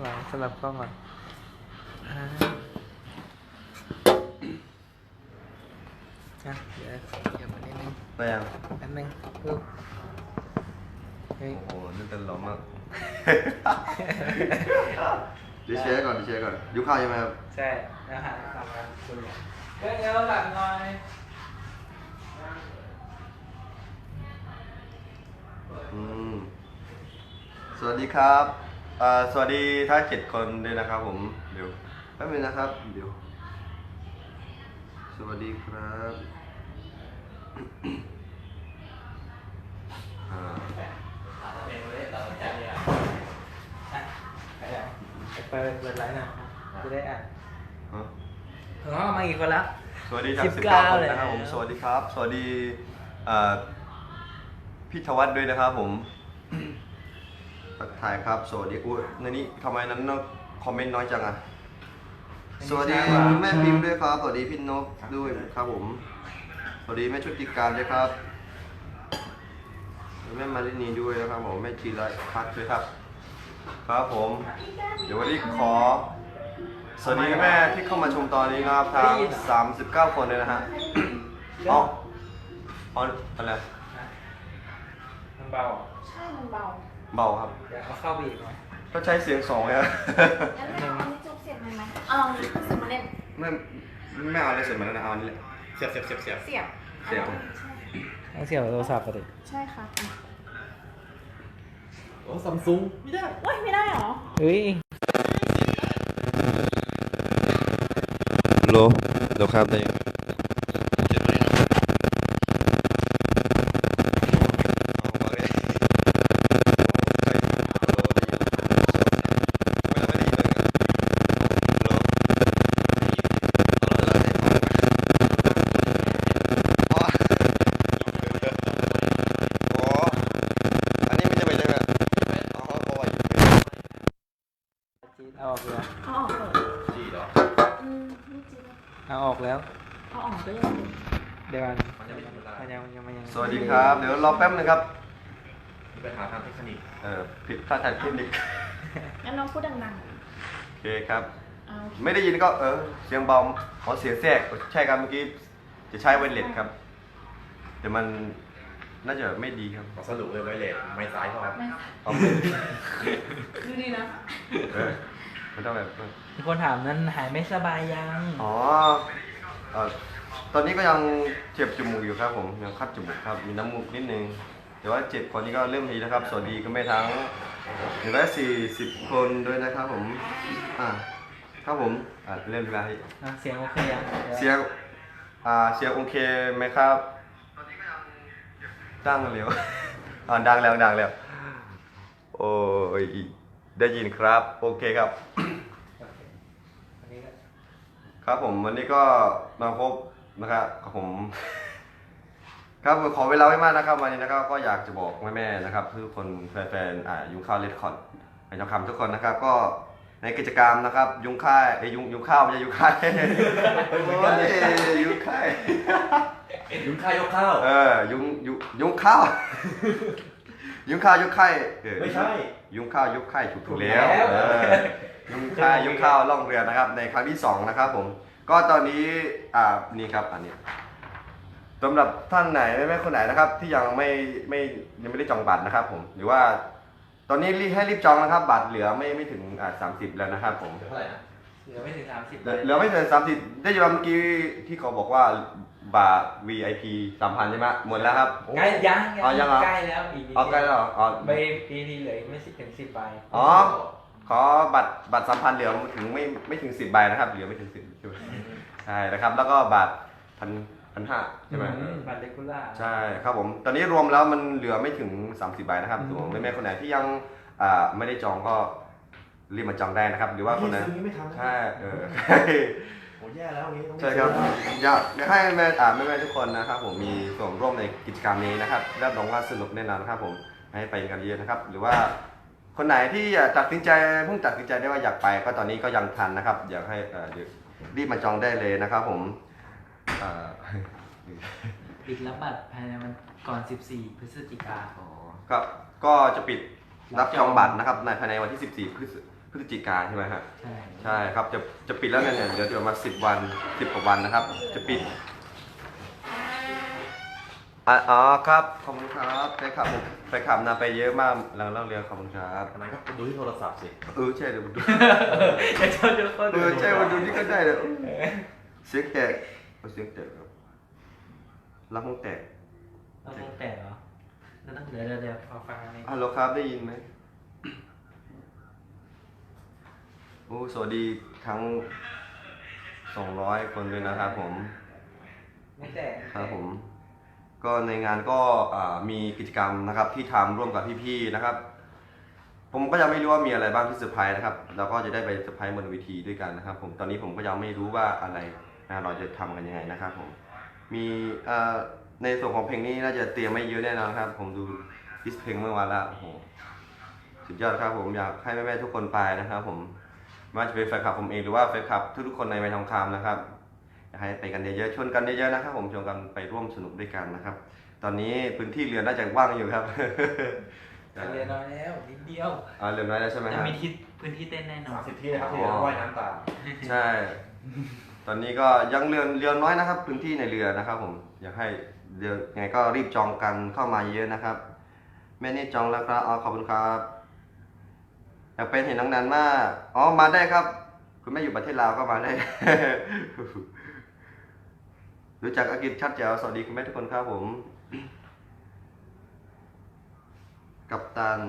หลังสลับกล้องก่อนเดี๋ยวมานิดนึง ได้ยัง แป๊บนึงปึ๊บเฮ้ย โอ้โหนี่เต้นหล่อมากดิเชก่อนยุคข้าวใช่ไหมครับ ใช่อาหารสำคัญคุณเดี๋ยวหลังหน่อย อืมสวัสดีครับสวัสดีทั้ง7 คนด้วยนะครับผมเดี๋ยวแป๊บนึงนะครับเดี๋ยวสวัสดีครับเปิดไลน์นะจะได้อ่าน ฮะ อ๋อมาอีกคนแล้ว สวัสดีทั้ง 19 19 คน เลย นะครับผมสวัสดีครับสวัสดีพี่ธวัฒน์ด้วยนะครับผมทักทายครับสวัสดีอุ้ยในนี้ทำไมนั้นคอมเมนต์น้อยจังอ่ะสวัสดีแม่พิมพ์ด้วยครับสวัสดีพี่นกด้วยครับผมสวัสดีแม่ชุติการด้วยครับแม่มารินีด้วยนะครับผมแม่จีรพัฒน์ด้วยครับครับผมเดี๋ยววันนี้ขอสวัสดีแม่ที่เข้ามาชมตอนนี้นะครับทาง39 คนเลยนะฮะอ๋ออะไร มันเบา ใช่ มันเบา เบาครับ เดี๋ยวเอาเข้าไปอีกหน่อย ก็ใช้เสียง2เลยครับ งั้นไม่เอาอันนี้จุกเสียบไหมเอาลองดิเสียบมาเล่น ไม่เอาอะไรเสร็จมาแล้วนะเอาอันนี้แหละเสียบ เสียบ เสียบ ต้องเสียบโทรศัพท์ไปดิ ใช่ค่ะ โอ้ซัมซุงไม่ได้ โอ้ยไม่ได้เหรอ เฮ้ย โลครับได้เอาออกแล้ว เอาออกเลย จีเหรอ ไม่จริง เอาออกแล้ว เอาออกก็ยังดี เดี๋ยวก่อน มันจะไม่ธรรมดา มันยัง สวัสดีครับเดี๋ยวรอแป๊บนึงครับ มีปัญหาทางเทคนิค ผิดพลาดทางเทคนิค งั้นน้องพูดดัง โอเคครับ ๆเอา ไม่ได้ยินก็เสียงเบาขอเสียงแทรกใช่ครับเมื่อกี้จะใช้ไวเลสครับแต่มันน่าจะไม่ดีครับ ขอสรุปเลยไวเลสไม่ซ้ายพอ ไม่ เอาไม่ ดูดีนะ มันต้องแบบ มีคนถามนั้นหายไม่สบายยัง อ๋อตอนนี้ก็ยังเจ็บจมูกอยู่ครับผมยังคัดจมูกครับมีน้ำมูกนิดนึงแต่ว่าเจ็บคนนี้ก็เริ่มดีนะครับสวัสดีก็ไม่ทั้ง140 คนด้วยนะครับผมครับผมเริ่มดีแล้ว เสียงโอเคยัง เสียงเสียงโอเคไหมครับดังเร็ว ดังแล้วโอ้ยได้ยินครับโอเคครับ วันนี้ก็ ครับผมวันนี้ก็มาพบนะครับกับผม ครับขอเวลาไม่มากนะครับวันนี้นะครับก็อยากจะบอกแม่ๆนะครับทุกคนแฟนๆยุงข้าวเรดคอร์ดไอ้ทองคำทุกคนนะครับก็ในกิจกรรมนะครับยุงข้าวยุงข้าวไม่ใช่ยุงข้าว โอ้ยยุงข้าว ยุงข้าวยกข้าว ยุงข้าว ยุงข้าวยกไข่ ไม่ใช่ ยุงข้าวยกไข่ถูกแล้วยุงข้าวล่องเรือนะครับในครั้งที่2นะครับผมก็ตอนนี้นี่ครับอันนี้สำหรับท่านไหนแม่คนไหนนะครับ ที่ยังไม่ได้จองบัตรนะครับผมหรือว่าตอนนี้ให้รีบจองนะครับบัตรเหลือไม่ถึง30แล้วนะครับผม เท่าไหร่นะ เหลือไม่ถึง30 เหลือไม่ถึง30ได้ยินเมื่อกี้ที่เขาบอกว่าบัตร VIP 3,000ใช่ไหมหมดแล้วครับ ใกล้ยัง ยังเหรอ ใกล้แล้วอีกนิด ใกล้แล้วเหรอ ใบปีนี้เหลืออีกไม่ถึง10 ใบ อ๋อขอบัตร3,000เหลือถึงไม่ถึง10 ใบนะครับเหลือไม่ถึง10ใช่ไหมใช่นะครับแล้วก็บัตร1,500ใช่ไหม บัตรเลกูล่า ใช่ครับผมตอนนี้รวมแล้วมันเหลือไม่ถึง30 ใบนะครับส่วนแม่ๆคนไหนที่ยังไม่ได้จองก็รีบมาจองได้นะครับหรือว่าคนไหน ซื้อนี้ไม่ทัน ใช่ โหแย่แล้วอย่างนี้ต้อง ใช่ครับอยากให้แม่ทุกคนนะครับผมมีส่วนร่วมในกิจกรรมนี้นะครับรับรองว่าสนุกแน่นอนนะครับผมให้ไปกันเยอะนะครับหรือว่าคนไหนที่ตัดสินใจเพิ่งตัดสินใจได้ว่าอยากไปก็ตอนนี้ก็ยังทันนะครับอยากให้รีบมาจองได้เลยนะครับผม ปิดรับบัตรภายในวันก่อน14 พฤศจิกา ก็จะปิดรับจองบัตรนะครับในภายในวันที่14 พฤศจิกาใช่ไหมครับ ใช่ ใช่ครับจะปิดแล้วเนี่ยเดี๋ยวประมาณ10 วัน10 กว่าวันนะครับ จะปิดอ๋อครับขอบคุณครับไปขับนาไปเยอะมากแล้วเล่าเรือขอบคุณครับ ทำไมก็ดูที่โทรศัพท์สิ ใช่เดี๋ยวดู จะเจ้าเจ้าก็ดู ใช่มาดูนี่ก็ได้เลยเสียงแตกเสียงแตกครับรักมึงแตก เราต้องแต่เหรอเดี๋ยวขอฟังอันนี้ ฮัลโหลครับได้ยินไหมโอ้สวัสดีทั้ง200 คนเลยนะครับผม ไม่แต่ ครับผม ก็ในงานก็มีกิจกรรมนะครับที่ทำร่วมกับพี่ๆนะครับ ผมก็ยังไม่รู้ว่ามีอะไรบ้างที่เซอร์ไพรส์นะครับเราก็จะได้ไปเซอร์ไพรส์บนเวทีด้วยกันนะครับผมตอนนี้ผมก็ยังไม่รู้ว่าอะไรนะเราจะทำกันยังไงนะครับผมมีในส่วนของเพลงนี้น่าจะเตรียมไม่เยอะแน่นอนครับ ผมดูลิสต์เพลงเมื่อวานแล้วโอ้โหสุดยอดครับผมอยากให้แม่ๆทุกคนไปนะครับผมไม่ว่าจะเป็นแฟนคลับผมเองหรือว่าแฟนคลับทุกๆคนในไมค์ทองคำนะครับอยากให้ไปกันเยอะๆชวนกันเยอะๆนะครับผมชวนกันไปร่วมสนุกด้วยกันนะครับ ตอนนี้พื้นที่เรือน่าจะว่างอยู่ครับ เรียนน้อยแล้วนิดเดียว เรือน้อยแล้วใช่ไหมค แต่ รับ มีที่พื้นที่เต้นแน่นอน 30 ที่นะครับที่เราว่ายน้ำตาม ใช่ ตอนนี้ก็ยังเรือน้อยนะครับ พื้นที่ในเรือนะครับผมอยากให้เรือยังไงก็รีบจองกันเข้ามาเยอะนะครับแม่นี่จองแล้วครับขอบคุณครับอยากเป็นเห็นน้องนันมากมาได้ครับ คุณแม่อยู่ประเทศลาวก็มาได้ รู้จักอากิจชัดแจ๋วสวัสดีคุณแม่ทุกคนครับผมกัปตัน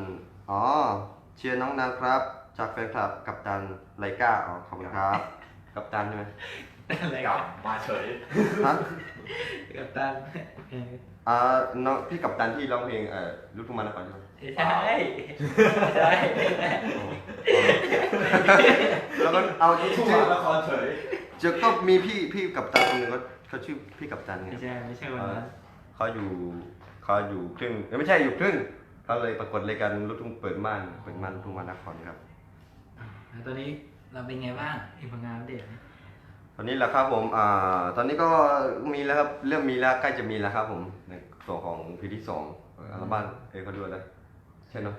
เชียร์น้องนันครับจากแฟนคลับกัปตันไลก้าขอบคุณครับกัปตันใช่ไหม อะไร กลับมาเฉย ฮะ กับตัน น้องพี่กัปตันที่ร้องเพลงลูกทุ่งมานครใช่ไหม ใช่ใช่ แล้วก็เอาจริ ทุก ง วันละครเฉย ๆก็มีพี่กัปตันคนหนึงเขาชื่อพี่กัปตันไง ไม่ใช่วันนั้น เขาอยู่ครึ่งไม่ใช่อยู่ครึ่งเขาเลยประกวดรายการลูกทุ่งเปิดม่านลูกทุ่งมานครครับ ตอนนี้เราเป็นไงบ้างอีกผลงานอัปเดตไหม ตอนนี้แหละครับผมตอนนี้ก็มีแล้วครับเริ่มมีแล้วใกล้จะมีแล้วครับผมในส่วนของเพลงที่2อัลบั้มเขาดูนะใช่เนาะ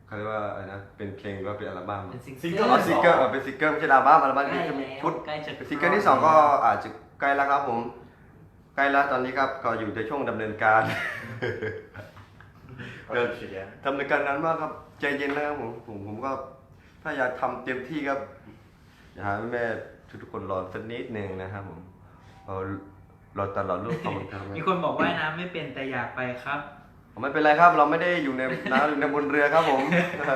เขาเรียกว่าอะไรนะเป็นเพลงหรือว่าเป็นอัลบั้ม เป็น ซิ ซิ ง ง เกิ เกิ ล ล ซิงเกิลเป็นซิงเกิลไม่ใช่อัลบั้มนี้จะมีพุทธ ใกล้จะ ซิงเกิลที่2ก็อาจจะใกล้แล้วครับผมใกล้แล้วตอนนี้ครับก็อยู่ในช่วงดำเนินการ เดินเฉียง ดำเนินการนั้นมากครับใจเย็นนะครับผมก็ถ้าอยากทำเต็มที่ครับอยากให้แม่ทุกคนรอสักนิดนึงนะครับผมรอตลอดลูกขอบคุณครับ มีคนบอกว่ายน้ำไม่เป็นแต่อยากไปครับ ไม่เป็นไรครับเราไม่ได้อยู่ในน้ำอยู่ในบนเรือครับผม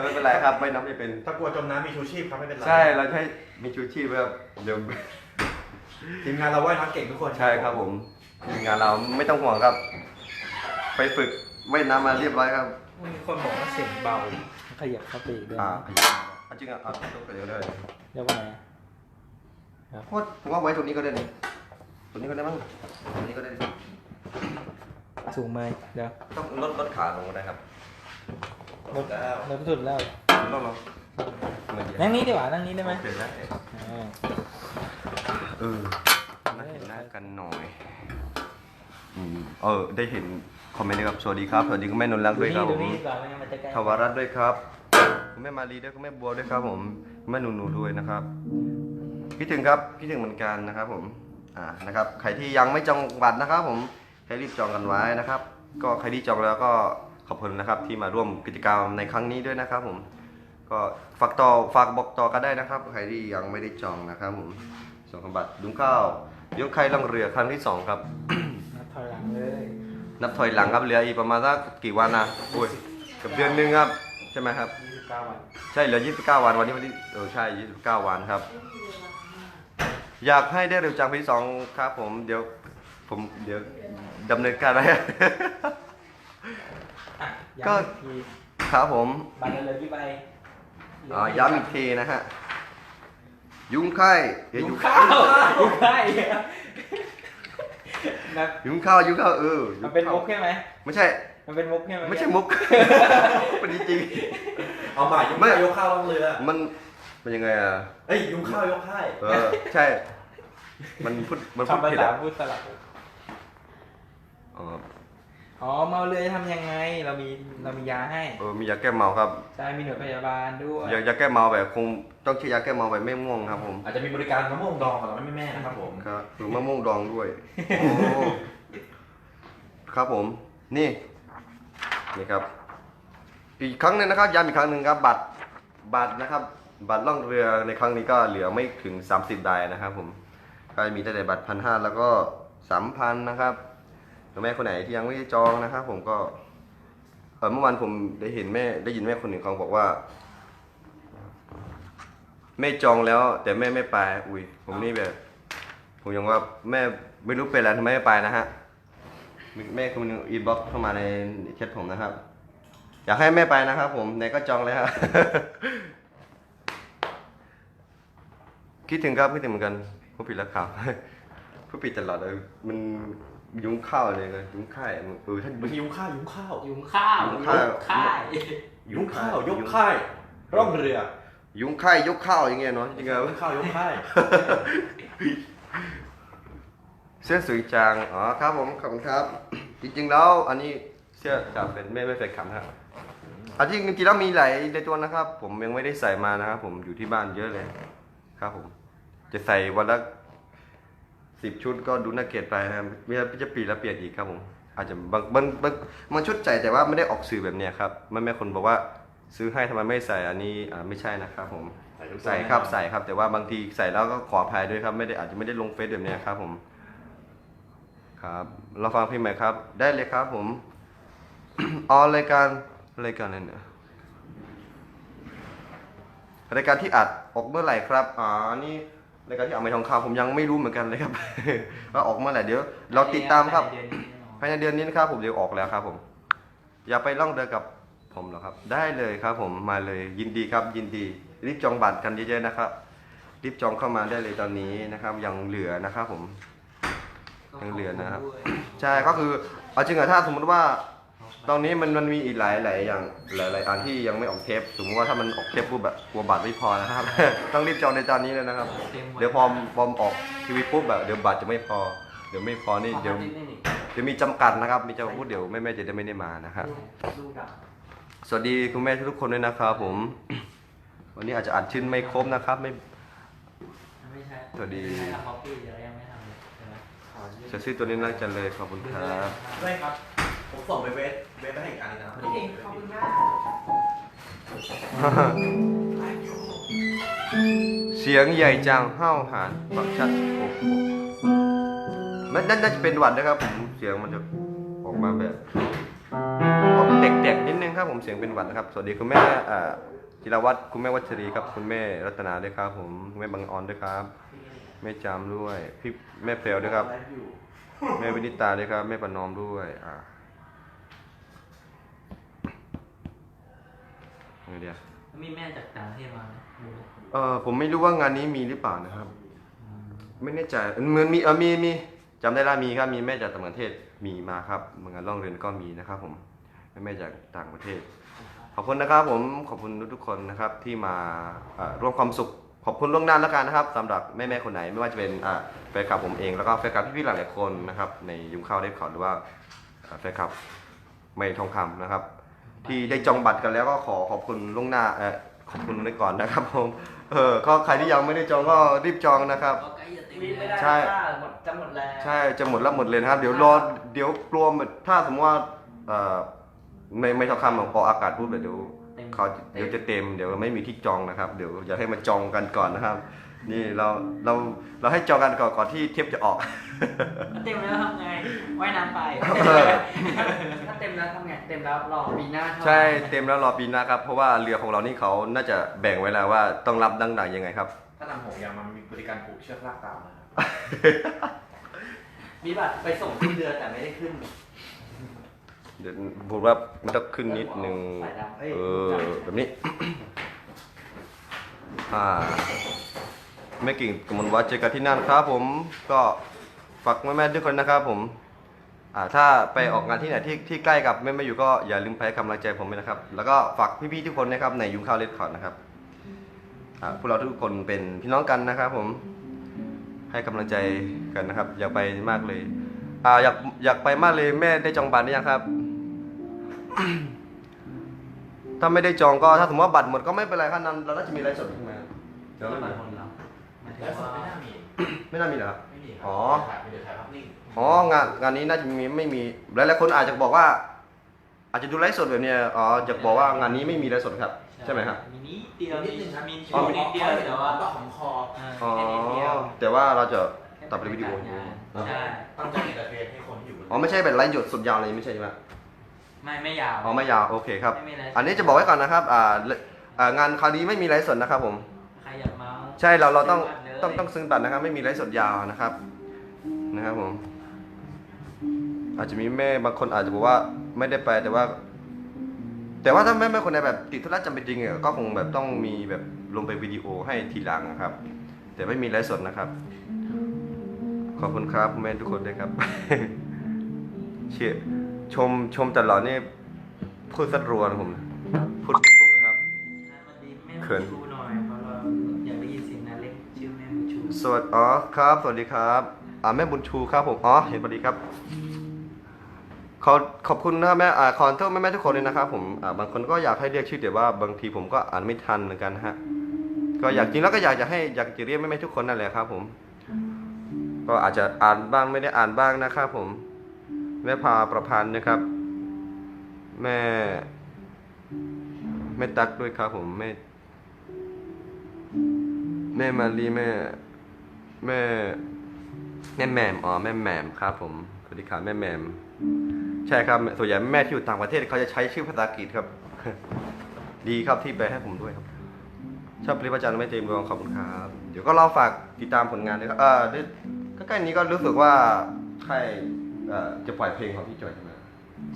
ไม่เป็นไรครับไม่น้ำไม่เป็น ถ้ากลัวจมน้ำมีชูชีพครับไม่เป็นไร ใช่เราใช้มีชูชีพครับเดี๋ยว ทีมงานเราว่ายน้ำเก่งทุกคน ใช่ครับผมทีมงานเราไม่ต้องห่วงครับ ไปฝึกว่ายน้ำมาเรียบร้อยครับ มีคนบอกว่าเสียงเบาขยับเข้าไปอีกด้วย จริงต้องไปเดี๋ยวเลย เรียกว่าไง โคตรผมว่าไว้ตรงนี้ก็ได้นี่ตรงนี้ก็ได้มั้งตรงนี้ก็ได้ดิ สูงไหมเดี๋ยว ต้องลดขาลงก็ได้ครับ ลดสุดแล้ว ลองเหมือนเดียว นั่งนี้ดีกว่านั่งนี้ได้ไหม โอเคได้มาเห็นหน้ากันหน่อยได้เห็นคอมเมนต์นะครับสวัสดีครับสวัสดีคุณแม่นนท์รักด้วยครับผม ดีกว่าไม่งั้นมันจะใกล้ ทวรัตน์ด้วยครับคุณแม่มารีด้วยคุณแม่บัวด้วยครับผมคุณแม่หนูด้วยนะครับคิดถึงครับคิดถึงเหมือนกันนะครับผมนะครับใครที่ยังไม่จองบัตรนะครับผมให้รีบจองกันไว้นะครับ ก็ใครที่จองแล้วก็ขอบคุณนะครับที่มาร่วมกิจกรรมในครั้งนี้ด้วยนะครับผมก็ฝากบอกต่อกันได้นะครับใครที่ยังไม่ได้จองนะครับผมส่งบัตรดุ้งข้าวยกไข่ล่องเรือครั้งที่2ครับ นับถอยหลังเลย นับถอยหลังครับเหลืออีกประมาณสักกี่วันนะอุ้ยเกับเดือนนึงครับใช่ไหมครับ 29 วัน ใช่เหลือ29 วันวันนี้วันที่ใช่29 วันครับ อยากให้ได้เร็วจังพี่2ครับผมเดี๋ยวดำเนินการไว้ ก็ ย้ำอีที ครับผม บัตรเหลือกี่ใบ ย้ำอีกทีนะฮะยุงไข่เดี๋ยว ยุงข้าวยุงไข่นะ ยุงข้าวมันเป็นมุกใช่ไหม ไม่ใช่ มันเป็นมุกใช่ไหม ไม่ใช่มุก เป็นจริง เอาใหม่ยุงข้าวยกข้าวลงเรือ มันยังไงอ่ะ เอ้ยยุงข้าวยกค่าย ใช่ มันพูด คำภา ผิด ษา อ่ะ พูดสลับ อ๋อ อ๋อเมาเรือจะทำยังไงเรามียาให้ มียาแก้เมาครับ ใช่มีหน่วยพยาบาลด้วย ยาแก้เมาแบบคงต้องใช้ยาแก้เมาแบบไม่ม่วงครับผม อาจจะมีบริการมะม่วงดองสำหรับแม่ๆนะครับผม ครับหรือมะม่วงดองด้วยโอ้ครับผมนี่ครับอีกครั้งหนึงนะครับย้ำอีกครั้งหนึ่งครับบัตรนะครับบัตรล่องเรือในครั้งนี้ก็เหลือไม่ถึง30ใบนะครับผมก็จะมีตั้งแต่บัตร1,500แล้วก็3,000นะครับแม่คนไหนที่ยังไม่ได้จองนะครับผมก็เมื่อวานผมได้ยินแม่คนหนึ่งเขาบอกว่าแม่จองแล้วแต่แม่ไม่ไปอุ้ยผมนี่แบบผมยังว่าแม่ไม่รู้เป็นอะไรทำไมไม่ไปนะฮะแม่คนนึงอินบ็อกซ์เข้ามาในแชทผมนะครับอยากให้แม่ไปนะครับผมไหนก็จองเลยฮะ คิดถึงครับคิดถึงเหมือนกันผู้ผิดแล้วครับ ผู้ผิดตลอดเลยมันยุ้งข้าวเลยนะยุ้งข่ายท่าน บางทียุ้งข้าว ยุงข้าว ยุงข้าว ค่าย ยุ้งข้าวยกค่ายร่องเรือ ยุ้งข่ายยกข้าวอย่างเงี้ยเนาะจริงๆ ยุ้งข้าวยกค่าย เสื้อสวยจังอ๋อครับผมขอบคุณครับ จริงๆแล้วอันนี้เสื้อจากเป็นไม่แฟนคลับครับจริงๆแล้วมีหลายในตัวนะครับ ผมยังไม่ได้ใส่มานะครับผมอยู่ที่บ้านเยอะเลยครับผมจะใส่วันละ10 ชุดก็ดูน่าเกลียดไปนะครับมีจะปีละเปลี่ยนอีกครับผมอาจจะบางชุดใส่แต่ว่าไม่ได้ออกสื่อแบบเนี้ยครับแม่คนบอกว่าซื้อให้ทำไมไม่ใส่อันนี้ไม่ใช่นะครับผมใส่ครับแต่ว่าบางทีใส่แล้วก็ขออภัยด้วยครับอาจจะไม่ได้ลงเฟซแบบเนี้ยครับผมครับเราฟังเพลงใหม่ครับได้เลยครับผม รายการอะไรเนี่ยรายการที่อัดออกเมื่อไหร่ครับนี่รายการที่อัดไม่ทองคำผมยังไม่รู้เหมือนกันเลยครับ ว่าออกเมื่อไหร่เดี๋ยวเราติดตามครับภายในเดือนนี้นะครับผมเดี๋ยวออกแล้วครับผมอย่าไปล่องเรือกับผมหรอครับได้เลยครับผมมาเลยยินดีครับยินดีรีบจองบัตรกันเยอะๆนะครับรีบจองเข้ามาได้เลยตอนนี้นะครับยังเหลือนะครับผมยังเหลือนะครับใช่ก็คือเอาจริงอะถ้าสมมติว่าตอนนี้มันมีอีกหลายอย่างหลายอันที่ยังไม่ออกเทปสมมติว่าถ้ามันออกเทปปุ๊บแบบกลัวบัตรไม่พอนะครับ ต้องรีบจองในตอนนี้เลยนะครับเดี๋ยวพอออกทีวีปุ๊บแบบเดี๋ยวบัตรจะไม่พอเดี๋ยวไม่พอนี่เดี๋ยวมีจำกัดนะครับมีจำกัดพูดเดี๋ยวแม่จะได้ไม่ได้มานะครับสวัสดีคุณแม่ทุกคนด้วยนะครับผม วันนี้อาจจะอัดชิ้นไม่ครบนะครับไม่ใช่ สวัสดี ไม่ทำคอปปี้เดี๋ยวยังไม่ทำเลยใช่ไหม เสื้อตัวนี้น่าจะเลยขอบคุณครับ ได้ครับผมส่งไปเวทไปให้อีกอันนึงนะ โอเคขอบคุณมาก เสียงใหญ่จังห้าวหาญฟังชัดโอ้โหมันน่าจะเป็นหวัดนะครับผมเสียงมันจะออกมาแบบออกเด็กๆนิดนึงครับผมเสียงเป็นหวัดนะครับสวัสดีคุณแม่จิรวัตรคุณแม่วัชรีครับคุณแม่รัตนาด้วยครับผมคุณแม่บางออนด้วยครับแม่จามด้วยพี่แม่เพลวด้วยครับแม่วินิตาด้วยครับแม่ประนอมด้วยไงเดียว มีแม่จากต่างประเทศมาไหม ผมไม่รู้ว่างานนี้มีหรือเปล่านะครับ ไม่แน่ใจเหมือนมีจำได้ละมีครับมีแม่จากต่างประเทศมีมาครับงานล่องเรียนก็มีนะครับผมแม่จากต่างประเทศขอบคุณนะครับผมขอบคุณทุกคนนะครับที่มาร่วมความสุขขอบคุณล่วงหน้าแล้วกันนะครับสำหรับแม่คนไหนไม่ว่าจะเป็นแฟนคลับผมเองแล้วก็แฟนคลับพี่ๆหลายๆคนนะครับในยุ้งข้าวได้ข่าวหรือว่าแฟนคลับไม่ทองคำนะครับที่ได้จองบัตรกันแล้วก็ขอบคุณล่วงหน้าขอบคุณไว้ก่อนนะครับผมก็ใครที่ยังไม่ได้จองก็รีบจองนะครับใช่จะหมดแล้ว ใช่จะหมดเลยนะครับเดี๋ยวกลัวถ้าสมมติว่าไม่ทองคำของพออากาศพูดแบบเดี๋ยวจะเต็มเดี๋ยวไม่มีที่จองนะครับเดี๋ยวอยากให้มาจองกันก่อนนะครับนี่เราให้จองกันก่อนที่เทปจะออก เต็มแล้วทำไงว่ายน้ำไปถ้าเต็มแล้วทำไงเต็มแล้วรอปีหน้าใช่เต็มแล้วรอปีหน้าครับเพราะว่าเรือของเรานี่เขาน่าจะแบ่งไว้แล้วว่าต้องรับดังไหนยังไงครับ ถ้านำหงยางมันมีบริการผูกเชือกลากตามนะครับ มีบัตรไปส่งที่เรือแต่ไม่ได้ขึ้นเดี๋ยวพูดว่ามันต้องขึ้นนิดนึงแบบนี้ ไม่กิ่งกมลวัฒน์เจอกันที่นั่นครับผมก็ฝากแม่ๆทุกคนนะครับผมถ้าไปออกงานที่ไหนที่ใกล้กับแม่อยู่ก็อย่าลืมให้กำลังใจผมด้วยนะครับแล้วก็ฝากพี่ๆทุกคนนะครับในยุ้งข้าวเรดคอร์ดนะครับพวกเราทุกคนเป็นพี่น้องกันนะครับผมให้กำลังใจกันนะครับอย่าไปมากเลย อยากไปมาเลยแม่ได้จองบัตรหรือยังครับ ถ้าไม่ได้จองก็ถ้าสมมติว่าบัตรหมดก็ไม่เป็นไรครับนั้นเราน่าจะมีไลฟ์สดใช่ไหมเดี๋ยว ก็ ไม่ บั มี ตรคนเราหมายถึง แล้วสด ว่า ไม่น่ามี ไม่น่ามีเหรอครับ ไม่มีครับ อ๋อ ถ่ายวิดีโอถ่ายภาพนิ่ง อ๋องานนี้น่าจะมีไม่มีหลายๆคนอาจจะบอกว่า อาจจะดูไลฟ์สดแบบเนี้ยอ๋อจะบอกว่างานนี้ไม่มีไลฟ์สดครับใช่ไหมครับ มีนิดเดียว นิดนึงครับ มี มี ชูนิดเดียวแต่ว่า ก็ของคอ อ๋อ แค่นิดเดียว แต่ว่าเราจะตัดเป็นวิดีโออยู่ ใช่ ตั้งใจเอนเตอร์เทนให้คนที่อยู่บน อ๋อไม่ใช่เป็นไลฟ์สดยาวเลยไม่ใช่ใช่ไหม ไม่ยาว อ๋อไม่ยาวโอเคครับ ไม่มีไลฟ์ อันนี้จะบอกไว้ก่อนนะครับงานคราวนี้ไม่มีไลฟ์สดนะครับผม ใครอยากเมาส์ ใช่เราต้อง ซื้บัตรเลย ต้องซื้อบัตรนะครับ ไม่มีไลฟ์สดยาวนะครับผม อาจจะมีแม่บางคนอาจจะบอกว่าไม่ได้ไปแต่ว่าถ้าแม่คนไหนแบบติดธุระจำเป็นจริงก็คงแบบต้องมีแบบลงไปวิดีโอให้ทีหลังนะครับ แต่ไม่มีไลฟ์สดนะครับ ขอบคุณครับแม่ทุกคนด้วยครับ เชื่อชมตลอดนี่พูดสัดรัวนะผมพูดไม่ถูกนะครับ มันดีแม่ เขิน บุญชูหน่อยเพราะเราอยากได้ยินเสียงนาเล็กชื่อแม่บุญชู สวัสดีครับสวัสดีครับแม่บุญชูครับผมเห็นพอดีครับขอบคุณนะครับแม่ขอโทษแม่ทุกคนเลยนะครับผมบางคนก็อยากให้เรียกชื่อแต่ว่าบางทีผมก็อ่านไม่ทันเหมือนกันนะฮะก็อยากจริงแล้วก็อยากจะเรียกแม่ทุกคนนั่นแหละครับผมก็อาจจะอ่านบ้างไม่ได้อ่านบ้างนะครับผมแม่พาประพันธ์นะครับแม่ตักด้วยครับผมแม่มารีแม่แหม่มแม่แหม่มครับผมสวัสดีครับแม่แหม่มใช่ครับส่วนใหญ่แม่ที่อยู่ต่างประเทศเขาจะใช้ชื่อภาษาอังกฤษครับ ดีครับที่แปลให้ผมด้วยครับชอบปริพระจันทร์แม่เจมส์ดวงขอบคุณครับเดี๋ยวก็รอฝากติดตามผลงานด้วยครับใกล้ๆนี้ก็รู้สึกว่าใครจะปล่อยเพลงของพี่จอยใช่ไหม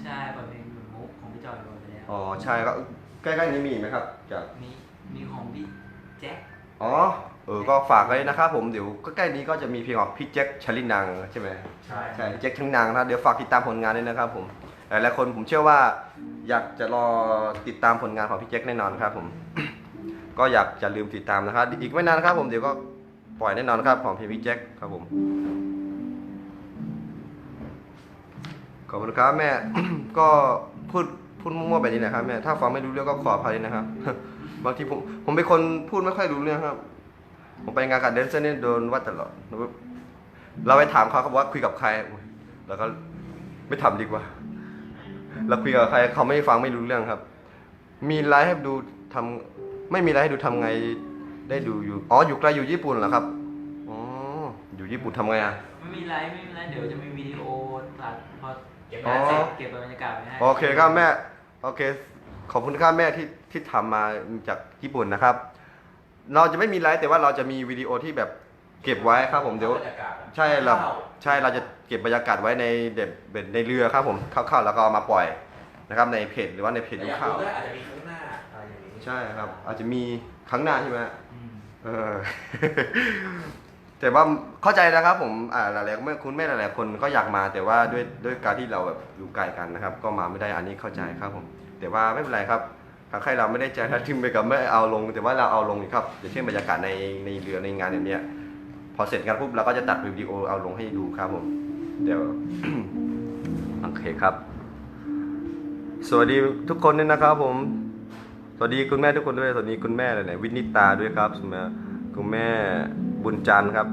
ใช่ปล่อยเพลงหนุ่มมุกของพี่จอยโดนไปแล้ว อ๋อใช่ก็ใกล้ๆนี้มีอีกไหมครับจาก มีของพี่แจ็ค ก็ฝากไว้นะครับผมเดี๋ยวใกล้ๆนี้ก็จะมีเพลงของพี่แจ็คชลินังใช่ไหม ใช่ ใช่แจ็คชลินังนะเดี๋ยวฝากติดตามผลงานด้วยนะครับผมหลายๆคนผมเชื่อว่าอยากจะรอติดตามผลงานของพี่แจ็คแน่นอนครับผม ก็อยากจะลืมติดตามนะครับอีกไม่นานครับผมเดี๋ยวก็ปล่อยแน่นอนครับของเพลงพี่แจ็คครับผมขอบคุณครับแม่ ก็พูดมั่วๆแบบนี้นะครับแม่ถ้าฟังไม่รู้เรื่องก็ขออภัยนะครับ บางทีผมเป็นคนพูดไม่ค่อยรู้เรื่องครับผมไปงานกับแดนเซอร์เนี่ยโดนว่าตลอดเราไปถามเขาว่าคุยกับใครแล้วก็ไม่ทำดีกว่าเราคุยกับใครเขาไม่ฟังไม่รู้เรื่องครับ มีไลฟ์ให้ดูทำไม่มีไลฟ์ให้ดูทำไงได้ดูอยู่อยู่ไกลอยู่ญี่ปุ่นเหรอครับอยู่ญี่ปุ่นทำไงอ่ะ ไม่มีไลฟ์เดี๋ยวจะมีวิดีโอตัดพอ เก็บ งาน ไว้ เสร็ ให้ จเก็บบรรยากาศไว้ให้ โอเคครับแม่โอเคขอบคุณครับแม่ที่ทำมาจากญี่ปุ่นนะครับ เราจะไม่มีไลฟ์แต่ว่าเราจะมีวิดีโอที่แบบเก็บไว้ครับผมเดี๋ยว บรรยากาศ ใช่เราจะเก็บบรรยากาศไว้ในในเรือครับผมเข้าๆแล้วก็เอามาปล่อยนะครับในเพจหรือว่าในเพจ แต่ ยุ อยาก ข่าว รู้ด้วยอาจจะมีข้างหน้าอะไรอย่างนี้ ใช่ครับ อาจจะมีครั้งหน้าใช่ไหม อืม แต่ว่าเข้าใจนะครับผมหลายๆคุณแม่หลายๆคนก็อยากมาแต่ว่าด้วยการที่เราแบบอยู่ไกลกันนะครับ ก็มาไม่ได้อันนี้เข้าใจครับผมแต่ว่าไม่เป็นไรครับหากใครเราไม่ได้ใจถ้าทิมไปกับไม่เอาลง แต่ว่าเราเอาลงครับอย่างเช่นบรรยากาศในเรือในงานอย่างเนี้ยพอเสร็จงานปุ๊บเราก็จะตัดวิดีโอเอาลงให้ดูครับผมเดี๋ยว โอเคครับ สวัสดีทุกคนด้วยนะครับผมสวัสดีคุณแม่ทุกคนด้วยสวัสดีคุณแม่ไหนวินิตาด้วยครับสมัยคุณแม่บุญจันทร์ครับ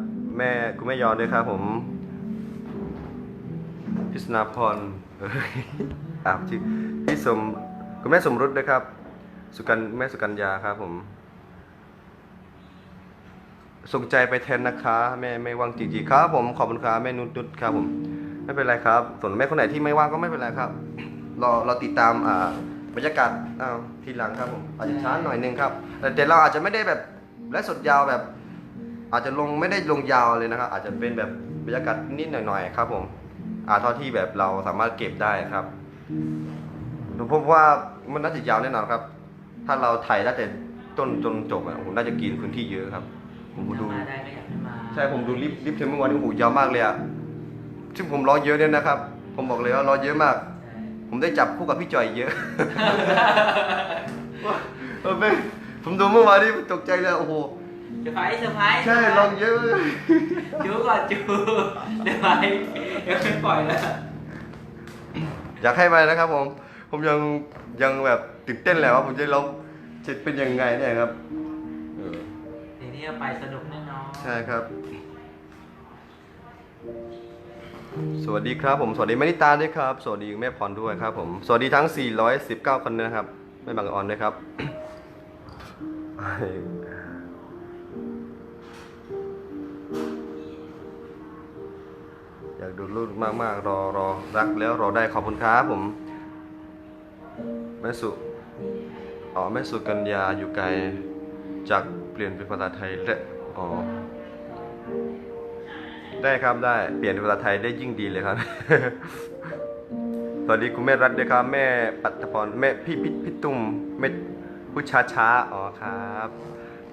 คุณแม่ยอนด้วยครับผมพิษณาพรชื่อคุณแม่สมรุตด้วยครับแม่สุกัญญาครับผมส่งใจไปแทนนะคะแม่ไม่ว่างจริงๆครับผมขอบคุณครับแม่นุชครับผมไม่เป็นไรครับส่วนแม่คนไหนที่ไม่ว่างก็ไม่เป็นไรครับเราติดตามบรรยากาศทีหลังครับผมอาจจะช้าหน่อยนึงครับแต่เราอาจจะไม่ได้แบบและสดยาวแบบอาจจะไม่ได้ลงยาวเลยนะครับอาจจะเป็นแบบบรรยากาศนิดหน่อยๆครับผมเท่าที่แบบเราสามารถเก็บได้ครับผมพบว่ามันน่าจะยาวแน่นอนครับถ้าเราถ่ายตั้งแต่ต้นจนจบผมน่าจะกินพื้นที่เยอะครับผมดู ถ้ามาได้ก็อยากให้มา ใช่ผมดูลิฟเทมเมื่อวานนี้ยาวมากเลยซึ่งผมรอเยอะเนี่ยนะครับผมบอกเลยว่ารอเยอะมาก ใช่ ผมได้จับคู่กับพี่จอยเยอะ ผมดูเมื่อวานนี้ตกใจเลยโอ้โห เซอร์ไพรส์เซอร์ไพรส์ ใช่ลองเยอะ จูก่อนจูเซอร์ไพรส์ยังไม่ปล่อยแล้ว อยากให้ไปนะครับผมยังแบบตื่นเต้นแหละว่าผมจะร้องจะเป็นยังไงเนี่ยครับเออ ทีนี้ไปสนุกแน่นอน ใช่ครับ สวัสดีครับผมสวัสดีแม่นิตาด้วยครับ สวัสดีแม่พรด้วยครับผมสวัสดีทั้ง 419 คนนะครับแม่บางออนด้วยครับ อยากดูรูปมากๆรอรักแล้วรอได้ขอบคุณครับผมแม่สุแม่สุกัญญาอยู่ไกลจากเปลี่ยนเป็นภาษาไทยและได้ครับได้เปลี่ยนเป็นภาษาไทยได้ยิ่งดีเลยครับ สวัสดีคุณแม่รัตด้วยครับแม่ปัตพรแม่พี่ตุ้มแม่ผู้ช้าครับ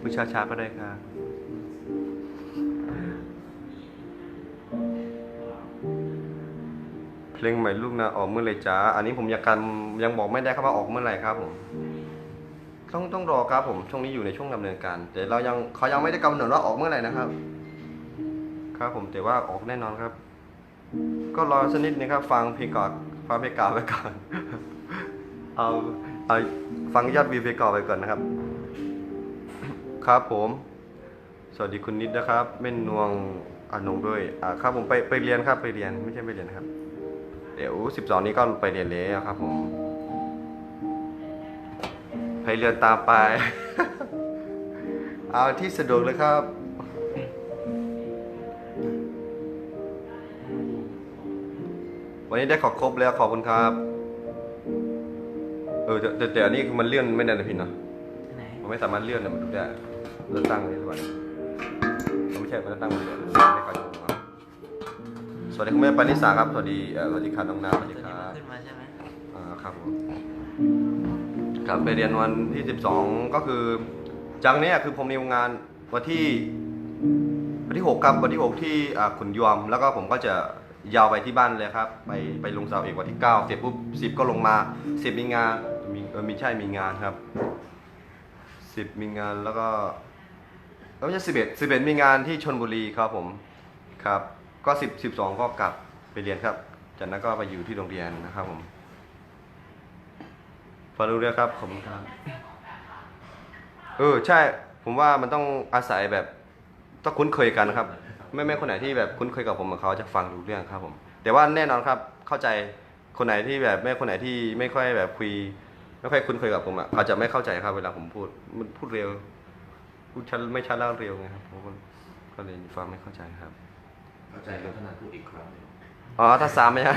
ผู้ช้าก็ได้ครับเพลงใหม่ลูกนะออกเมื่อไหร่จ้าอันนี้ผมยังบอกไม่ได้ครับว่าออกเมื่อไหร่ครับผมต้องรอครับผมช่วงนี้อยู่ในช่วงดำเนินการแต่เขายังไม่ได้กำหนดว่าออกเมื่อไหร่นะครับครับผมแต่ว่าออกแน่นอนครับก็รอสักนิดนึงครับฟังเพลงก่อนฟังเพลงเก่าไปก่อน เอาฟังยอดวิวเพลงเก่าไปก่อนนะครับครับผมสวัสดีคุณนิดนะครับแม่นวงอนงด้วยครับผมไปเรียนครับไปเรียนไม่ใช่ไปเรียนครับเดี๋ยว12นี้ก็ไปเรียนแล้วครับผมไปเรียนตามไป เอาที่สะดวกเลยครับวันนี้ได้ขอครบแล้วขอบคุณครับแต่อันนี้คือมันเลื่อนไม่ได้นะพี่เนาะ ไหน ผมไม่สามารถเลื่อนมันดูได้เลื่อนตั้งได้ด้วยไม่ใช่มันตั้งมันเลื่อนไม่ค่อยถูกครับสวัสดีคุณแม่ปานิสาครับสวัสดีค่ะน้องนาสวัสดีครับ ขึ้นมาใช่ไหม ครับผมกลับไปเรียนวันที่12ก็คือจากนี้คือผมมีงานวันที่6ครับวันที่6ที่ขุนยวมแล้วก็ผมก็จะยาวไปที่บ้านเลยครับไปลงเสาเอกวันที่9เสร็จปุ๊บ10ก็ลงมา10มีงานมีงานครับ10มีงานแล้วก็ไม่ใช่11มีงานที่ชลบุรีครับผมครับก็12ก็กลับไปเรียนครับจากนั้นก็ไปอยู่ที่โรงเรียนนะครับผมฟังรู้เรื่องครับขอบคุณครับใช่ผมว่ามันต้องอาศัยแบบต้องคุ้นเคยกันนะครับแม่คนไหนที่แบบคุ้นเคยกับผมเขาจะฟังรู้เรื่องครับผมแต่ว่าแน่นอนครับเข้าใจคนไหนที่แบบแม่คนไหนที่ไม่ค่อยแบบคุยไม่ค่อยคุ้นเคยกับผมเขาจะไม่เข้าใจครับเวลาผมพูดมันพูดเร็วพูดชัดไม่ชัดแล้วเร็วไงครับผมก็เลยฟังไม่เข้าใจครับ เข้าใจแล้วขนาดพูดอีกครั้งหนึ่ง ถ้า3ไม่ใช่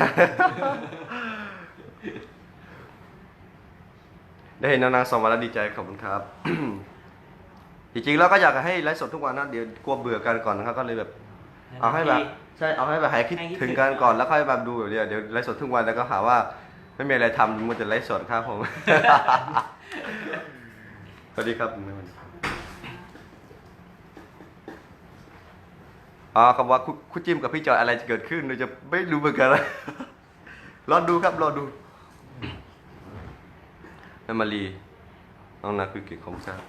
ได้เห็นนางๆส่งมาแล้วดีใจขอบคุณครับ จริงๆแล้วก็อยากให้ไลฟ์สดทุกวันนะเดี๋ยวกลัวเบื่อกันก่อนนะครับก็เลยแบบเอาให้แบบใช่เอาให้แบบหายคิดถึงกันก่อนแล้วค่อยแบบดูแบบเดี๋ยวไลฟ์สดทุกวันแล้วก็หาว่าไม่มีอะไรทำมัวแต่ไลฟ์สดครับผม สวัสดีครับคำว่าคู่จิ้มกับพี่จอยอะไรจะเกิดขึ้นเราจะไม่รู้เหมือนกัน รอดูครับรอดูแม่มารีน้องนาคือเกียรติของชาติ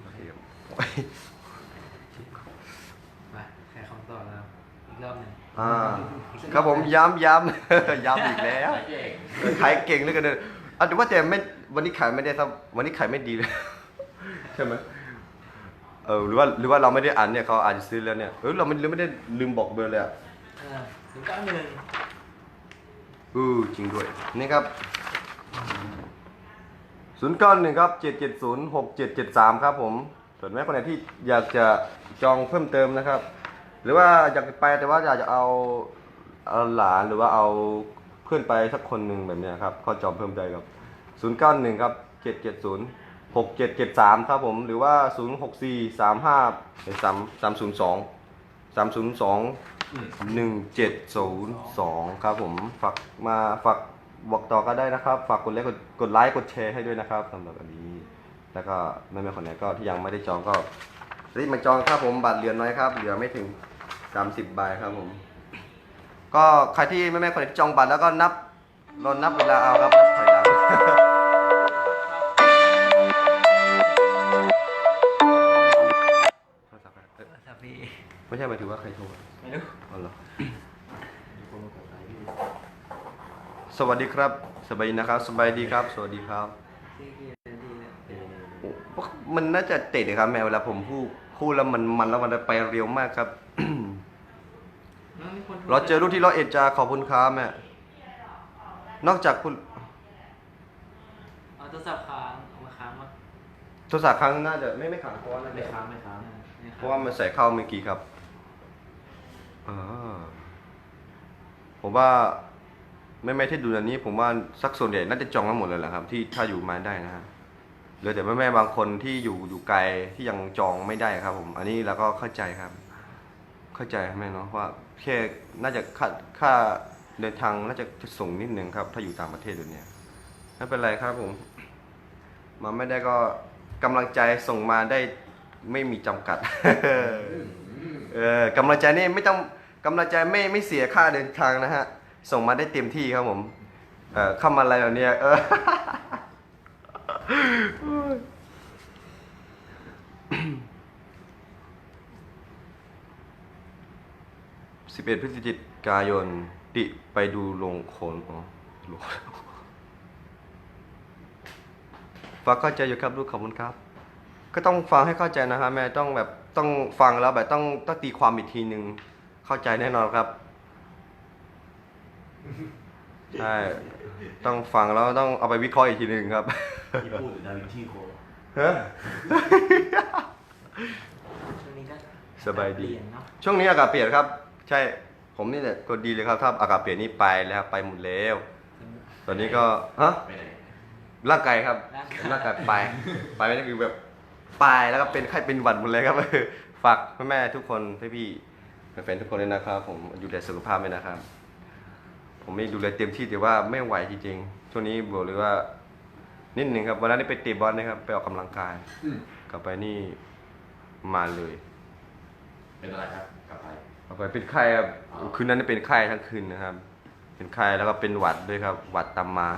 โอเคครับ ไปแค่คำตอบแล้วอีกรอบหนึ่ง ครับผมย้ำ ย้ำอีกแล้ว เก่ง ขายเก่งเหลยกันเลยแต่ว่าแต่ไม่วันนี้ขายไม่ได้ครับวันนี้ขายไม่ดีเลย ใช่ไหมหรือว่าเราไม่ได้อ่านเนี่ยเขาอาจจะซื้อแล้วเนี่ยเราไม่ได้ลืมบอกเบอร์เลย091จริงด้วยนี่ครับ091ครับ7706773ครับผมส่วนแม่คนไหนที่อยากจะจองเพิ่มเติมนะครับ หรือว่าอยากไปแต่ว่าอยากจะเอาหลานหรือว่าเอาเพื่อนไปสักคนหนึ่งแบบนี้ครับก็จองเพิ่มได้ครับ091ครับ7706773ครับผมหรือว่า0643530021702ครับผมฝากบอกต่อก็ได้นะครับฝากกดไลค์กดแชร์ให้ด้วยนะครับสำหรับอันนี้แล้วก็แม่คนไหนก็ที่ยังไม่ได้จองก็รีบมาจองครับผมบัตรเหลือน้อยครับเหลือไม่ถึง30 ใบครับผมก็ใครที่แม่คนไหนที่จองบัตรแล้วก็นับ เรานับเวลาเอาครับนับถอยหลังโทรศัพท์อะไร ครับพี่ ไม่ใช่หมายถึงว่าใครโทร ไม่รู้ อ๋อเหรอ มีคนมากดไลค์พี่ สวัสดีครับสบายดีนะครับสบายดีครับสวัสดีครับ ที่กี่นาทีเนี่ย มันน่าจะติดนะครับแม่เวลาผมพูดแล้วมันแล้วมันไปเร็วมากครับ น้องมีคนโท เราเจอรูปที่เราเอ็ดจาขอบคุณครับแม่นอกจากคุณ เอาโทรศัพท์ค้างเอามาค้างมา โทรศัพท์ครั้งน่าจะไม่ขังเพราะว่าน่า ไม่ จะ ค้างไม่ค้าง เพราะว่ามันใส่เข้าเมื่อกี้ครับผมว่าไม่ที่ดูอันนี้ ผมว่าสักส่วนใหญ่น่าจะจองมาหมดเลยแหละครับ ที่ถ้าอยู่มาได้นะฮะเหลือแต่แม่บางคนที่อยู่ไกลที่ยังจองไม่ได้ครับ ผม อันนี้เราก็เข้าใจครับ เข้าใจแม่เนาะว่าแค่น่าจะค่าเดินทางน่าจะสูงนิดนึงครับ ถ้าอยู่ต่างประเทศเดี๋ยวนี้ไม่เป็นไรครับ ผมมาไม่ได้ก็กำลังใจส่งมาได้ไม่มีจำกัด กำลังใจนี่ไม่ต้องกำลังใจไม่เสียค่าเดินทางนะฮะส่งมาได้เต็มที่ครับผมเข้ามาอะไรแบบนี้11 พฤศจิกายนติไปดูโรงโขนของฟังเข้าใจอยู่ครับลูกขอบคุณครับก็ต้องฟังให้เข้าใจนะครับแม่ต้องแบบต้องฟังแล้วแบบต้องตีความอีกทีนึงเข้าใจแน่นอนครับใช่ต้องฟังแล้วต้องเอาไปวิเคราะห์อีกทีนึงครับ ที่พูดถึงดาวินชีโค้ด ฮะ ช่วงนี้ก็ สบายดี เปลี่ยนเนาะ ช่วงนี้อากาศเปลี่ยนครับ ใช่ผมนี่แหละก็ดีเลยครับถ้าอากาศเปลี่ยนนี่ไปแล้วไปหมดแล้วตอนนี้ก็ฮะ ไปไหน ร่างกายครับร่างกายไปนั่นคือแบบไปแล้วก็เป็นไข้เป็นหวัดหมดเลยครับ ฝากแม่ๆทุกคนพี่ๆแฟนๆทุกคนเลยนะครับผมดูแลสุขภาพด้วยนะครับ ผมไม่ดูแลเต็มที่แต่ว่าไม่ไหวจริงๆช่วงนี้บอกเลยว่านิดหนึ่งครับวันนั้นนี่ไปเตะบอลนะครับไปออกกำลังกายกลับไปนี่มาเลย เป็นอะไรครับกลับไป กลับไปเป็นไข้ครับคืนนั้นเป็นไข้ทั้งคืนนะครับ เป็นไข้แล้วก็เป็นหวัดด้วยครับหวัดตามมา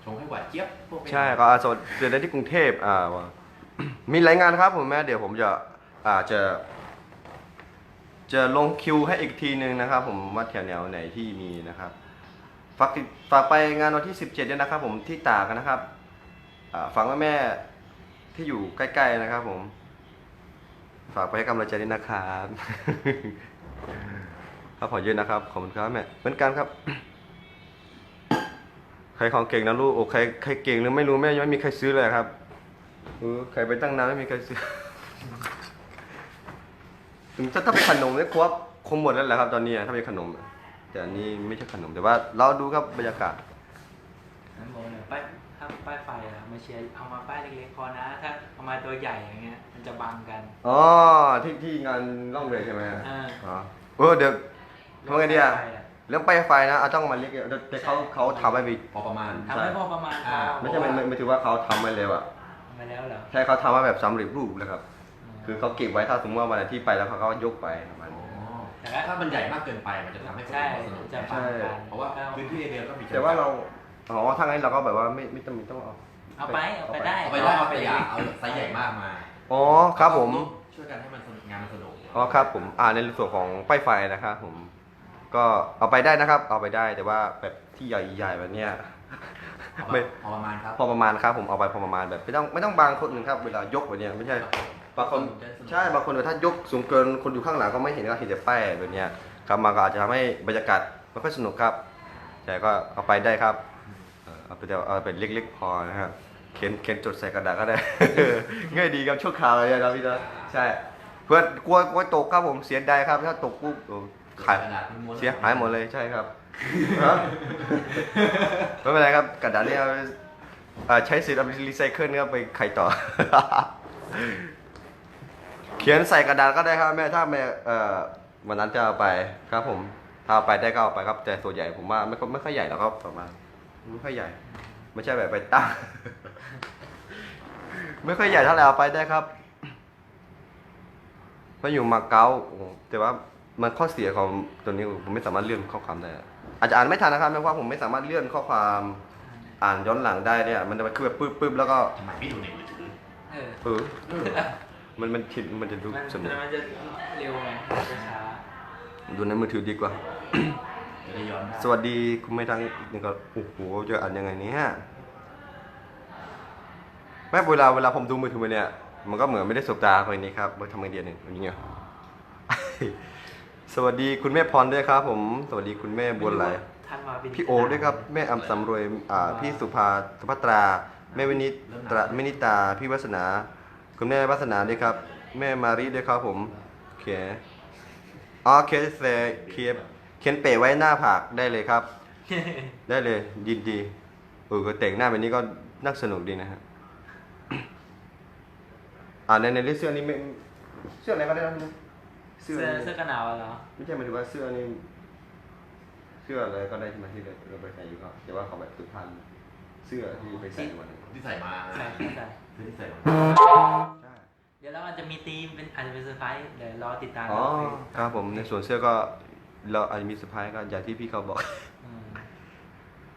ชงให้หวานเจี๊ยบพวก ใช่ก็อาสดเจอได้ที่กรุงเทพว่ามีรายงานครับผมแม่เดี๋ยวผมจะลงคิวให้อีกทีนึงนะครับ ผมว่าแถวไหนที่มีนะครับฝากไปงานวันที่ 17ด้วยนะครับ ผมที่ตากนะครับฝากแม่ที่อยู่ใกล้ๆนะครับ ผมฝากไปให้กำลังใจด้วยนะครับครับขอเยอะนะครับขอบคุณครับแม่เหมือนกันครับใครของเก่งนะลูกโอ้ใครเก่งหรือไม่รู้แม่ยังไม่มีใครซื้อเลยครับใครไปตั้งนานไม่มีใครซื้อ ถึงถ้าเป็นขนมเนี่ยคงหมดแล้วแหละครับตอนนี้ถ้าเป็นขนมแต่อันนี้ไม่ใช่ขนมแต่ว่าเราดูครับบรรยากาศ นั่นบอกเลยป้ายถ้าป้ายไฟอะมาเชียร์เอามาป้ายเล็กๆพอนะถ้าเอามาตัวใหญ่อย่างเงี้ยมันจะบังกัน อ๋อที่งานล่องเรือใช่ไหม อ่า เดี๋ยวทำไงดีอะ ป้ายไฟ เรื่องป้ายไฟนะต้องมาเรียกแต่เขาทำไว้ พอประมาณ ทำให้พอประมาณพอ ไม่ใช่ไม่ถือว่าเขาทำไว้เลยอะ ทำไปแล้วเหรอ ใช่เขาทำไว้แบบสำเร็จรูปเลยครับคือเขาเก็บไว้ถ้าสมมติว่าวันไหนที่ไปแล้วเขาก็ยกไปประมาณนี้ แต่ก็ ถ้ามันใหญ่มากเกินไปมันจะทำให้คน ใช่ อื่นสนุก จะบังกัน เพราะว่าพื้นที่เดียวก็มี แต่ว่าเราถ้างั้นเราก็แบบว่าไม่จำเป็นต้องเอา เอาไปได้ เอาไปได้เอาไปอย่าเอาไซส์ใหญ่มากมา อ๋อครับผม ช่วยกันให้มันสนุกงานมันสนุก อ๋อครับผมในส่วนของป้ายไฟนะครับผมก็เอาไปได้นะครับ เอาไปได้แต่ว่าแบบที่ใหญ่ๆแบบเนี้ย ไม่ พอประมาณครับ พอประมาณครับผมเอาไปพอประมาณแบบไม่ต้องบางคนหนึ่งครับเวลายกแบบเนี้ยไม่ใช่บางคนใช่บางคนถ้ายกสูงเกินคนอยู่ข้างหลังก็ไม่เห็นก็เห็นแต่ป้ายแบบเนี้ยครับมาก็อาจจะทำให้บรรยากาศไม่ค่อยสนุกครับแต่ก็เอาไปได้ครับเอาไปเล็กๆพอนะครับเขียนจดใส่กระดาษก็ได้ ง่ายดีครับชั่วคราวเลยนะพี่นะใช่เพื่อกลัวตกครับผมเสียดายครับถ้าตกปุ๊บขาย กระดาษม้วนๆ เสียหายหมดเลยใช่ครับ ไม่เป็นไรครับกระดาษนี่ใช้สิทธิ์เอาไปรีไซเคิลครับไปไขต่อ เขียนใส่กระดาษก็ได้ครับแม่ถ้าแม่วันนั้นจะเอาไปครับผมถ้าเอาไปได้ก็เอาไปครับแต่ส่วนใหญ่ผมว่าไม่ค่อยใหญ่หรอกครับประมาณไม่ค่อยใหญ่ ไม่ใช่แบบไปตั้ง ไม่ค่อยใหญ่เท่าไหร่เอาไปได้ครับมาอยู่มาเก๊าแต่ว่ามันข้อเสียของตัวนี้ผมไม่สามารถเลื่อนข้อความได้ อาจจะอ่านไม่ทันนะครับเพราะว่าผมไม่สามารถเลื่อนข้อความอ่านย้อนหลังได้เนี่ยมันจะคือแบบปึ๊บแล้วก็ ทำไมพี่ดูในมือถือ เออ เออมันคิดมันจะดู มัน สนุก จะเร็วไงจะช้า ดูในมือถือดีกว่า จะได้ย้อนได้ สวัสดีคุณไม่ทั้งนี่ก็โอ้โหจะอ่านยังไงเนี่ยแม่เวลาผมดูมือถือเนี่ยมันก็เหมือนไม่ได้สบตาคนนี้ครับทำไงเดียนอย่างเงี้ย สวัสดีคุณแม่พรด้วยครับ ผมสวัสดีคุณแม่บัวไหล ท่านมาเป็น พี่โอด้วยครับแม่อำสำรวยพี่สุภัตราแม่วินิตาพี่วัฒนาคุณแม่วัฒนาด้วยครับ แม่มารีด้วยครับผมโอเคเคเขียนเป๋ไว้หน้าผากได้เลยครับ ได้เลยยินดีก็แต่งหน้าแบบนี้ก็น่าสนุกดีนะฮะในเรื่องเสื้อนี้ไม่เสื้ออะไรก็ได้นะ เสื้อกันหนาวเหรอ ไม่ใช่หมายถึงว่าเสื้อนี่เสื้ออะไรก็ได้ใช่ไหมที่เราไปใส่อยู่ก็แต่ว่าเขาแบบสุพรรณเสื้อที่ไปใส่วันนึง ที่ใส่มา ใส่ใส่ ที่ใส่มา ใช่ เดี๋ยวเราอาจจะมีธีมเป็นอาจจะเป็นเซอร์ไพรส์เดี๋ยวรอติดตาม อ๋อครับผมในส่วนเสื้อก็เราอาจจะมีเซอร์ไพรส์ก็อย่างที่พี่เขาบอก ม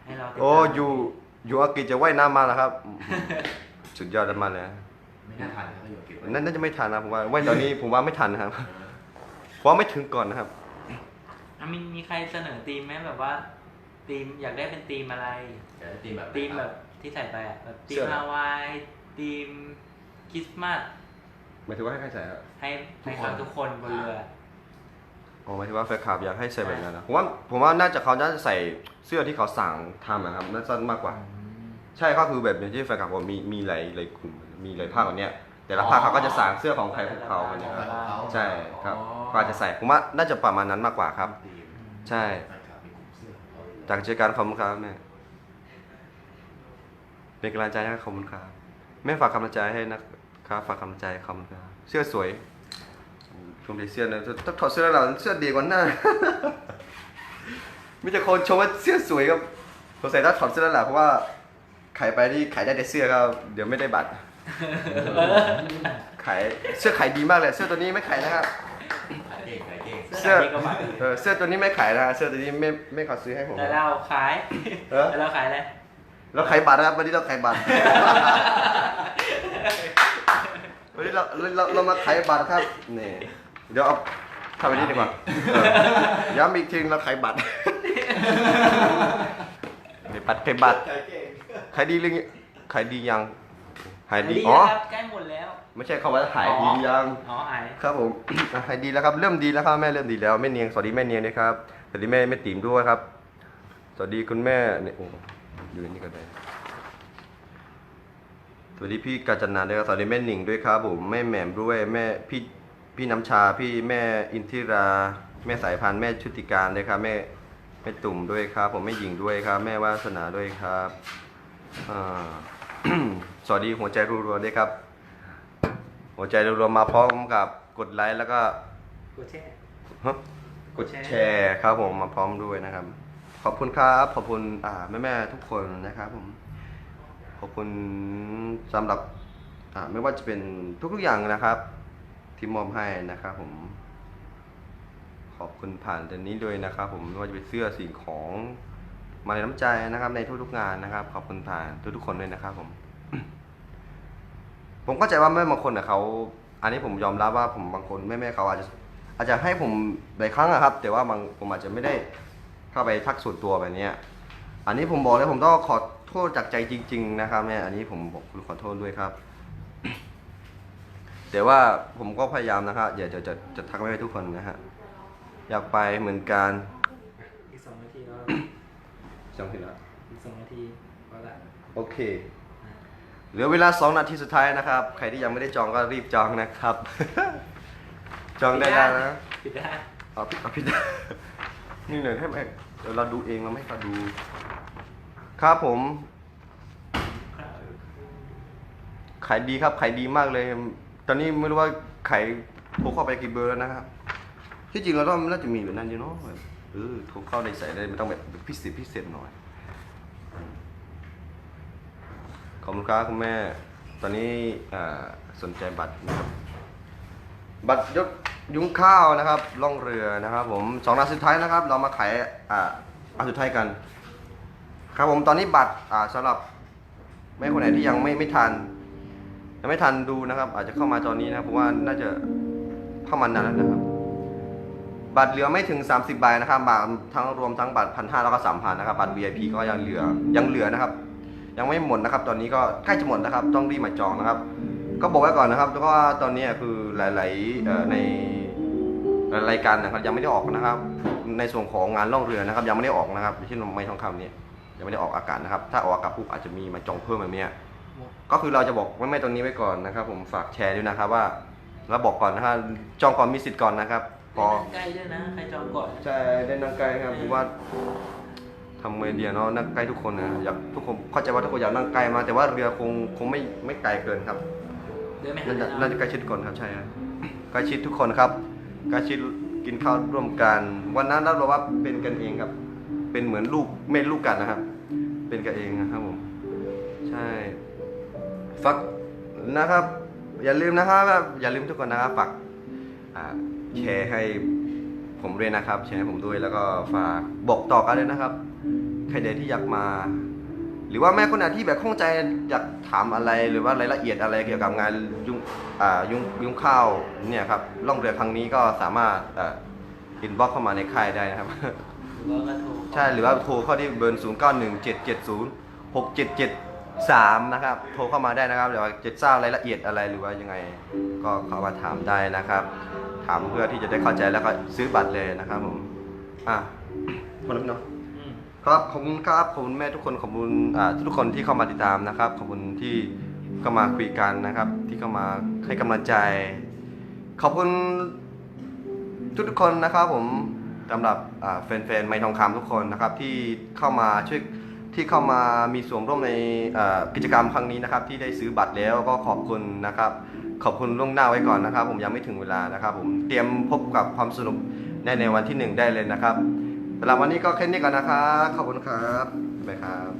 ให้เราติดตาม โอ้อยู่อังกฤษจะว่ายน้ำมาแล้วครับ สุดยอดมากเลย ไม่น่าทันนะก็อยู่เก็บไว้ นั่นน่าจะไม่ทันนะผมว่าว่ายตอนนี้ผมว่าไม่ทันนะครับเพราะว่าไม่ถึงก่อนนะครับ มีใครเสนอธีมไหมแบบว่าธีมอยากได้เป็นธีมอะไร เดี๋ยวจะตีมแบบ ธีมแบบที่ใส่ไปอ่ะแบบธี เสื้ ม อ ฮาวายธีมคริสต์มาส หมายถึงว่าให้ใครใส่ครับ ให้เขาทุกคนบนเรือ อ๋อหมายถึงว่าแฟนคลับอยากให้ใส่แบบนั้นนะผมว่าน่าจะเขาน่าจะใส่เสื้อที่เขาสั่งทำนะครับน่าจะมากกว่า ใช่ก็คือแบบอย่างที่แฟนคลับผมมีหลายกลุ่มมีหลายภาคแบบเนี้ยแต่ละภาคเขาก็จะสั่งเสื้อของใครของเขาแบบเนี้ยครับใช่ครับก็อาจจะใส่ผมว่าน่าจะประมาณนั้นมากกว่าครับ ตีม ใช่ แฟนคลับมีกลุ่มเสื้อของเขา จากเจอกันขอบคุณครับแม่เป็นกำลังใจให้ขอบคุณครับแม่ฝากกำลังใจให้นะครับฝากกำลังใจขอบคุณครับเสื้อสวยชมดีเสื้อนะต้องถอดเสื้อแล้วเสื้อดีกว่าหน้า มีแต่คนชมว่าเสื้อสวยครับสงสัยต้องถอดเสื้อแล้วแหละเพราะว่าขายไปที่ขายได้แต่เสื้อก็เดี๋ยวไม่ได้บัตรขายเสื้อขายดีมากเลยเสื้อตัวนี้ไม่ขายนะครับ ขายเก่งขายเก่ง เสื้อดีกว่าบาท เสื้อตัวนี้ไม่ขายนะฮะเสื้อตัวนี้ไม่ขอซื้อให้ผม แต่เราขาย เออ แต่เราขายอะไร เราขายบัตรนะครับวันนี้เราขายบัตร วันนี้เรามาขายบัตรครับนี่เดี๋ยวเอาทำแบบนี้ดีกว่าย้ำอีกทีเราขายบัตรขายบัตรขายดีหรือขายดียังขายดี ดี อ๋อ ครับใกล้หมดแล้ว ไม่ใช่คำว่าขายดียัง อ๋อหาย ครับผม ขายดีแล้วครับเริ่มดีแล้วครับแม่เริ่มดีแล้วแม่เนียงสวัสดีแม่เนียงด้วยครับสวัสดีแม่ติ๋มด้วยครับสวัสดีคุณแม่เนี่ยโอ้อยู่นี่ก็ได้สวัสดีพี่กาญจนาด้วยครับสวัสดีแม่หนิงด้วยครับผมแม่แหม่มด้วยแม่พี่น้ำชาพี่แม่อินทิราแม่สายพันธุ์แม่ชุติการด้วยครับแม่ตุ่มด้วยครับผมแม่หญิงด้วยครับแม่วาสนาด้วยครับอ่า สวัสดีหัวใจรัวๆด้วยครับหัวใจรัวๆมาพร้อมกับกดไลค์แล้วก็ กูแช่ ฮะกดแชร์ครับผมมาพร้อมด้วยนะครับ ขอบคุณครับขอบคุณแม่ทุกคนนะครับผมขอบคุณสำหรับไม่ว่าจะเป็นทุกๆอย่างนะครับ ที่มอบให้นะครับผมขอบคุณผ่านเดือนนี้ด้วยนะครับผมไม่ว่าจะเป็นเสื้อสิ่งของมาในน้ำใจนะครับ ในทุกๆงานนะครับ ขอบคุณผ่านทุกๆคนด้วยนะครับผม ผมเข้าใจว่าแม่บางคนเขาอันนี้ผมยอมรับว่าผมบางคนแม่เขาอาจจะให้ผมหลายครั้งนะครับ แต่ว่าผมอาจจะไม่ได้เข้าไปทักส่วนตัวแบบนี้อันนี้ผมบอกเลยผมต้องขอโทษจากใจจริง ๆ นะครับแม่อันนี้ผมบอกคุณขอโทษด้วยครับ แต่ว่าผมก็พยายามนะครับอย่าจะทักไม่ไปทุกคนนะฮะอยากไปเหมือนกัน อีก2 นาทีแล้ว จำผิดแล้ว อีก2 นาทีพอละ โอเคเหลือเวลา2 นาทีสุดท้ายนะครับใครที่ยังไม่ได้จองก็รีบจองนะครับ จองได้แล้วนะ ปิดได้ เอาผิด นี่เลยให้ไหมเดี๋ยวเราดูเองเราไม่ให้เขาดู ครับผม ขายดีครับขายดีมากเลย ตอนนี้ไม่รู้ว่าขายโทรเข้าไปกี่เบอร์แล้วนะครับ ที่จริงเราต้องน่าจะมีอยู่นั่นอยู่เนาะแบบโทรเข้าในใส่ได้ไม่ต้องแบบพิเศษหน่อย ขอบคุณครับคุณแม่ ตอนนี้สนใจบัตรนะครับบัตรยกยุ้งข้าวนะครับล่องเรือนะครับผม2 นาทีสุดท้ายนะครับ เรามาขาย อันสุดท้ายกัน ครับผมตอนนี้บัตรสำหรับแม่คนไหนที่ยังไม่ทันยังไม่ทันดูนะครับ อาจจะเข้ามาตอนนี้นะครับเพราะว่าน่าจะเข้ามานานแล้วนะครับ บัตรเหลือไม่ถึง30ใบนะครับบัตรทั้งรวมทั้งบัตร1,500แล้วก็3,000นะครับบัตร VIP ก็ยังเหลือนะครับ ยังไม่หมดนะครับ ตอนนี้ก็ใกล้จะหมดนะครับ ต้องรีบมาจองนะครับ ก็บอกไว้ก่อนนะครับเพราะว่าตอนนี้คือหลายๆในรายการนะครับยังไม่ได้ออกนะครับ ในส่วนของงานล่องเรือนะครับ ยังไม่ได้ออกนะครับเช่นไม้ทองคำเนี่ยยังไม่ได้ออกอากาศนะครับ ถ้าออกอากาศปุ๊บอาจจะมีมาจองเพิ่มแบบนี้ก็คือเราจะบอกไม่ตรงนี้ไว้ก่อนนะครับ ผมฝากแชร์ด้วยนะครับว่าเราบอกก่อนนะครับจองก่อนมีสิทธิ์ก่อนนะครับพอ ใกล้ด้วยนะใครจองก่อน ใช่ได้นั่งใกล้ครับผมว่าทำไงเดียเนาะนั่งใกล้ทุกคนนะอยากทุกคนเข้าใจว่าทุกคนอยากนั่งใกล้มาแต่ว่าเรือคงไม่ไกลเกินครับ เดือนไม่หั น่าจะใกล้ชิดก่อนครับใช่ครับใกล้ชิดทุกคนครับใกล้ชิดกินข้าวร่วมกันวันนั้นเราว่าเป็นกันเองครับ เป็นเหมือนลูกแม่ลูกกันนะครับ เป็นกันเองนะครับผมใช่ฝากนะครับ อย่าลืมนะครับอย่าลืมทุกคนนะครับฝากแชร์ให้ผมด้วยนะครับแชร์ให้ผมด้วยแล้วก็ฝากบอกต่อกันเลยนะครับใครใดที่อยากมา หรือว่าแม่คนไหนที่แบบข้องใจอยากถามอะไรหรือว่ารายละเอียดอะไรเกี่ยวกับงานยุ้งข้าวเนี่ยครับล่องเรือครั้งนี้ก็สามารถอินบ็อกเข้ามาในค่ายได้นะครับ หรือว่าก็โทร ใช่หรือว่าโทรเข้าที่เบอร์0917706773นะครับโทรเข้ามาได้นะครับเดี๋ยวจะทราบรายละเอียดอะไรหรือว่ายังไงก็เข้ามาถามได้นะครับ ถามเพื่อที่จะได้เข้าใจแล้วก็ซื้อบัตรเลยนะครับผมหมดแล้วพี่เนาะ ครับขอบคุณครับขอบคุณแม่ทุกคนขอบคุณทุกคนที่เข้ามาติดตามนะครับขอบคุณที่เข้ามาคุยกันนะครับ ที่เข้ามาให้กำลังใจ ขอบคุณทุกๆคนนะครับผมสำหรับแฟนๆไม้ทองคำทุกคนนะครับที่เข้ามาช่วยที่เข้ามามีส่วนร่วมในกิจกรรมครั้งนี้นะครับ ที่ได้ซื้อบัตรแล้วก็ขอบคุณนะครับ ขอบคุณล่วงหน้าไว้ก่อนนะครับ ผมยังไม่ถึงเวลานะครับ ผมเตรียมพบกับความสนุกในวันที่1ได้เลยนะครับสำหรับวันนี้ก็แค่นี้ก่อนนะครับ ขอบคุณครับบ๊ายบายครับ